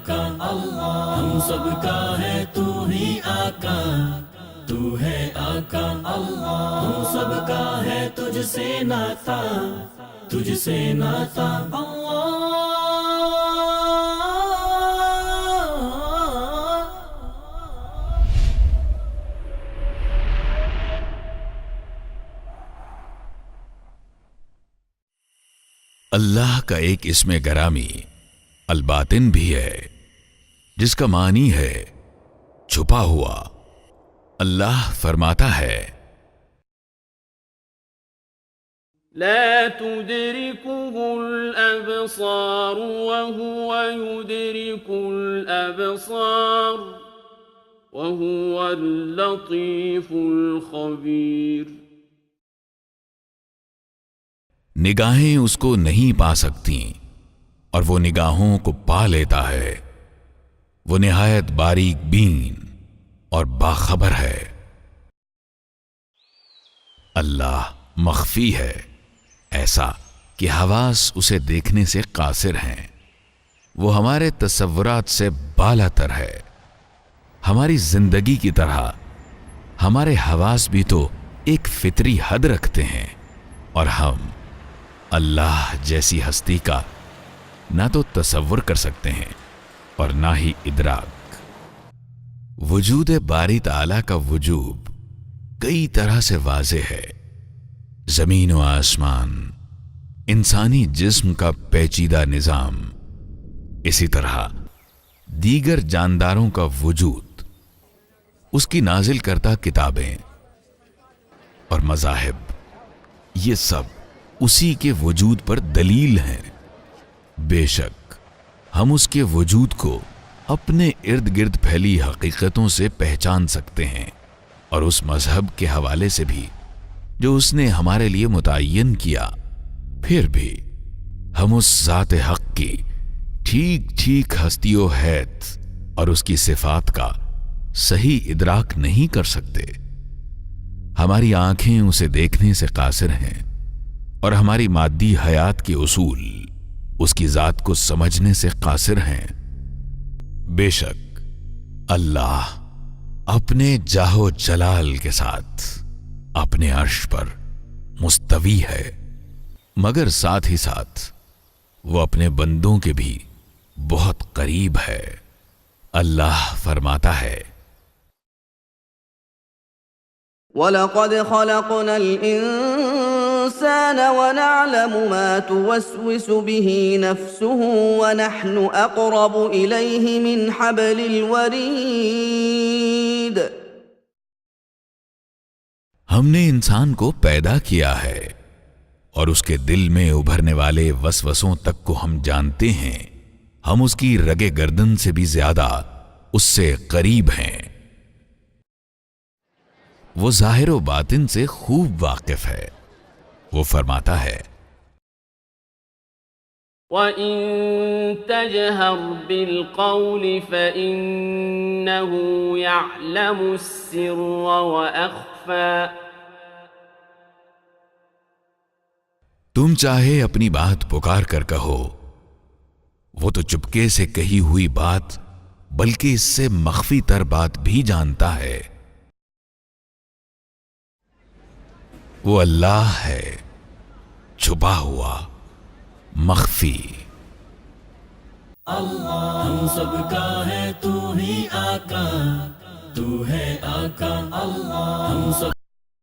آقا اللہ، ہم سب کا ہے تو ہی آقا، تو ہے آقا اللہ، ہم سب کا ہے تجھ سے ناتا، تجھ سے ناتا اللہ۔ اللہ کا ایک اسم گرامی الباطن بھی ہے، جس کا معنی ہے چھپا ہوا۔ اللہ فرماتا ہے لا تدركه الأبصار وهو يدرك الأبصار وهو اللطيف الخبير۔ نگاہیں اس کو نہیں پا سکتی اور وہ نگاہوں کو پا لیتا ہے، وہ نہایت باریک بین اور باخبر ہے۔ اللہ مخفی ہے، ایسا کہ حواس اسے دیکھنے سے قاصر ہیں، وہ ہمارے تصورات سے بالا تر ہے۔ ہماری زندگی کی طرح ہمارے حواس بھی تو ایک فطری حد رکھتے ہیں، اور ہم اللہ جیسی ہستی کا نہ تو تصور کر سکتے ہیں اور نہ ہی ادراک۔ وجود باری تعالیٰ کا وجوب کئی طرح سے واضح ہے۔ زمین و آسمان، انسانی جسم کا پیچیدہ نظام، اسی طرح دیگر جانداروں کا وجود، اس کی نازل کردہ کتابیں اور مذاہب، یہ سب اسی کے وجود پر دلیل ہیں۔ بے شک ہم اس کے وجود کو اپنے ارد گرد پھیلی حقیقتوں سے پہچان سکتے ہیں، اور اس مذہب کے حوالے سے بھی جو اس نے ہمارے لیے متعین کیا۔ پھر بھی ہم اس ذات حق کی ٹھیک ٹھیک ہستی و حیت اور اس کی صفات کا صحیح ادراک نہیں کر سکتے۔ ہماری آنکھیں اسے دیکھنے سے قاصر ہیں، اور ہماری مادی حیات کے اصول اس کی ذات کو سمجھنے سے قاصر ہیں۔ بے شک اللہ اپنے جاہ و جلال کے ساتھ اپنے عرش پر مستوی ہے، مگر ساتھ ہی ساتھ وہ اپنے بندوں کے بھی بہت قریب ہے۔ اللہ فرماتا ہے وَلَقَدْ خَلَقْنَا الْإِنسَانَ وَنَعْلَمُ مَا تُوَسْوِسُ بِهِ نَفْسُهُ وَنَحْنُ أَقْرَبُ إِلَيْهِ مِنْ حَبْلِ الْوَرِيدِ۔ ہم نے انسان کو پیدا کیا ہے، اور اس کے دل میں ابھرنے والے وسوسوں تک کو ہم جانتے ہیں۔ ہم اس کی رگ گردن سے بھی زیادہ اس سے قریب ہیں۔ وہ ظاہر و باطن سے خوب واقف ہے۔ وہ فرماتا ہے وَإِن تَجْهَرْ بِالْقَوْلِ فَإِنَّهُ يَعْلَمُ السِّرَّ وَأَخْفَى۔ تم چاہے اپنی بات پکار کر کہو، وہ تو چپکے سے کہی ہوئی بات بلکہ اس سے مخفی تر بات بھی جانتا ہے۔ وہ اللہ ہے، چھپا ہوا، مخفی۔ اللہ ہم سب کا ہے تو ہی آقا، تو ہے آقا اللہ، ہم سب